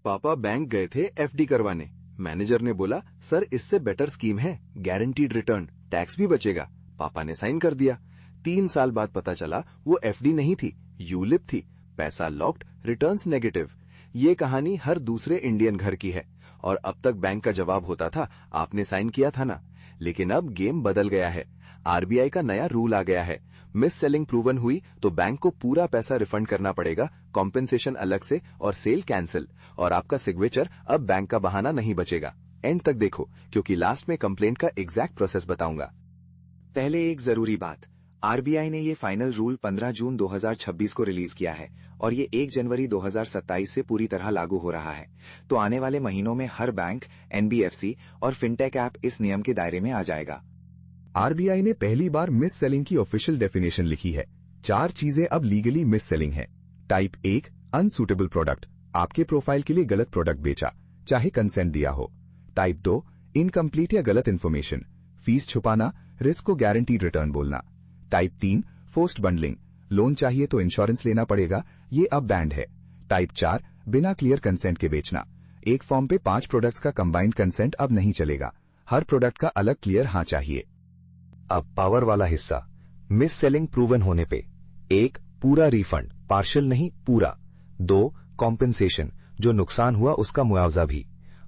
पापा बैंक गए थे एफडी करवाने। मैनेजर ने बोला, सर इससे बेटर स्कीम है, गारंटीड रिटर्न, टैक्स भी बचेगा। पापा ने साइन कर दिया। 3 साल बाद पता चला वो एफडी नहीं थी, यूलिप थी। पैसा लॉक्ड, रिटर्न्स नेगेटिव। ये कहानी हर दूसरे इंडियन घर की है। और अब तक बैंक का जवाब होता था, आपने साइन किया था ना। लेकिन अब गेम बदल गया है। आरबीआई का नया रूल आ गया है। मिस सेलिंग प्रूवन हुई तो बैंक को पूरा पैसा रिफंड करना पड़ेगा, कॉम्पेंसेशन अलग से और सेल कैंसिल। और आपका सिग्नेचर अब बैंक का बहाना नहीं बचेगा। एंड तक देखो, क्योंकि लास्ट में कंप्लेंट का एग्जैक्ट प्रोसेस बताऊंगा। पहले एक जरूरी बात, आरबीआई ने ये फाइनल रूल 15 जून 2026 को रिलीज किया है और ये 1 जनवरी 2027 से पूरी तरह लागू हो रहा है। तो आने वाले महीनों में हर बैंक, एनबीएफसी और फिनटेक ऐप इस नियम के दायरे में आ जाएगा। आरबीआई ने पहली बार मिस सेलिंग की ऑफिशियल डेफिनेशन लिखी है। 4 चीजें अब लीगली मिस सेलिंग है। टाइप 1, अनसूटेबल प्रोडक्ट, आपके प्रोफाइल के लिए गलत प्रोडक्ट बेचा, चाहे कंसेंट दिया हो। टाइप 2, इनकम्प्लीट या गलत इन्फॉर्मेशन, फीस छुपाना, रिस्क को गारंटीड रिटर्न बोलना। टाइप 3, फोर्स्ड बंडलिंग, लोन चाहिए तो इंश्योरेंस लेना पड़ेगा, ये अब बैंड है। टाइप 4, बिना क्लियर कंसेंट के बेचना, एक फॉर्म पे 5 प्रोडक्ट्स का कंबाइंड कंसेंट अब नहीं चलेगा, हर प्रोडक्ट का अलग क्लियर हाँ चाहिए। अब पावर वाला हिस्सा, मिस सेलिंग प्रूवन होने पे 1, पूरा रिफंड, पार्शियल नहीं पूरा। 2, कॉम्पेंसेशन, जो नुकसान हुआ उसका मुआवजा भी।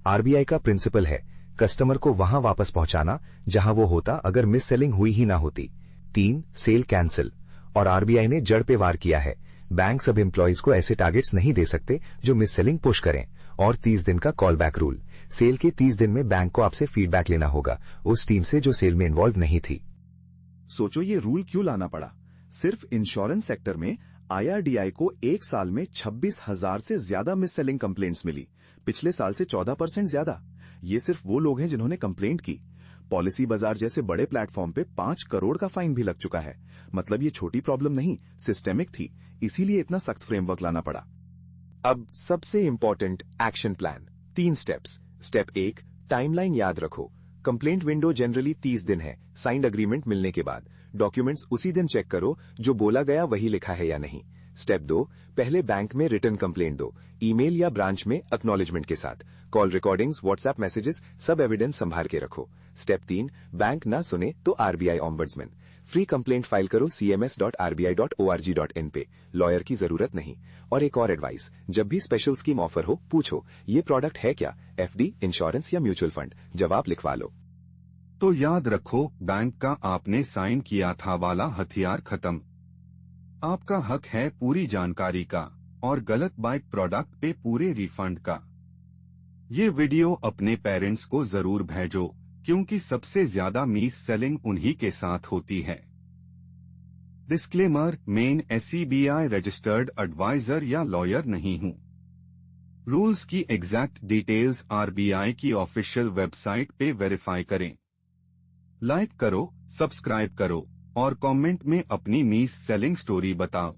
आरबीआई का प्रिंसिपल है, कस्टमर को वहां वापस पहुंचाना जहां वो होता अगर मिस सेलिंग हुई ही ना होती। 3, सेल कैंसिल, और आरबीआई ने जड़ पे वार किया है, बैंक सब एम्प्लॉइज को ऐसे टारगेट्स नहीं दे सकते जो मिस सेलिंग पुश करें। और 30 दिन का कॉल बैक रूल, सेल के 30 दिन में बैंक को आपसे फीडबैक लेना होगा, उस टीम से जो सेल में इन्वॉल्व नहीं थी। सोचो ये रूल क्यों लाना पड़ा। सिर्फ इंश्योरेंस सेक्टर में आईआरडीआई को 1 साल में 26,000 से ज्यादा मिस सेलिंग कंप्लेंट्स मिली, पिछले साल से 14% ज्यादा। ये सिर्फ वो लोग हैं जिन्होंने कंप्लेंट की। पॉलिसी बाजार जैसे बड़े प्लेटफॉर्म पे 5 करोड़ का फाइन भी लग चुका है। मतलब ये छोटी प्रॉब्लम नहीं, सिस्टेमिक थी, इसीलिए इतना सख्त फ्रेमवर्क लाना पड़ा। अब सबसे important action plan, 3 steps. Step 1, timeline याद रखो। कंप्लेंट विंडो जनरली 30 दिन है, साइंड अग्रीमेंट मिलने के बाद। डॉक्यूमेंट्स उसी दिन चेक करो, जो बोला गया वही लिखा है या नहीं। स्टेप 2, पहले बैंक में रिटर्न कंप्लेंट दो, ईमेल या ब्रांच में एक्नॉलेजमेंट के साथ। कॉल रिकॉर्डिंग्स, व्हाट्सएप मैसेजेस, सब एविडेंस संभाल के रखो। स्टेप 3, बैंक ना सुने तो RBI ombudsman. Free complaint file करो cms.rbi.org.in पे, लॉयर की जरूरत नहीं। और एक और एडवाइस, जब भी स्पेशल स्कीम ऑफर हो, पूछो ये प्रोडक्ट है क्या, एफडी, इंश्योरेंस या म्यूचुअल फंड, जवाब लिखवा लो। तो याद रखो, बैंक का आपने साइन किया था वाला हथियार खत्म। आपका हक है पूरी जानकारी का और गलत बाइक प्रोडक्ट पे पूरे रिफंड का। ये वीडियो अपने पेरेंट्स को जरूर भेजो, क्योंकि सबसे ज्यादा मिस सेलिंग उन्हीं के साथ होती है। डिस्क्लेमर, मेन एससीबीआई रजिस्टर्ड एडवाइजर या लॉयर नहीं हूं। रूल्स की एग्जैक्ट डिटेल्स आरबीआई की ऑफिशियल वेबसाइट पे वेरीफाई करें। लाइक करो, सब्सक्राइब करो और कमेंट में अपनी मिस सेलिंग स्टोरी बताओ।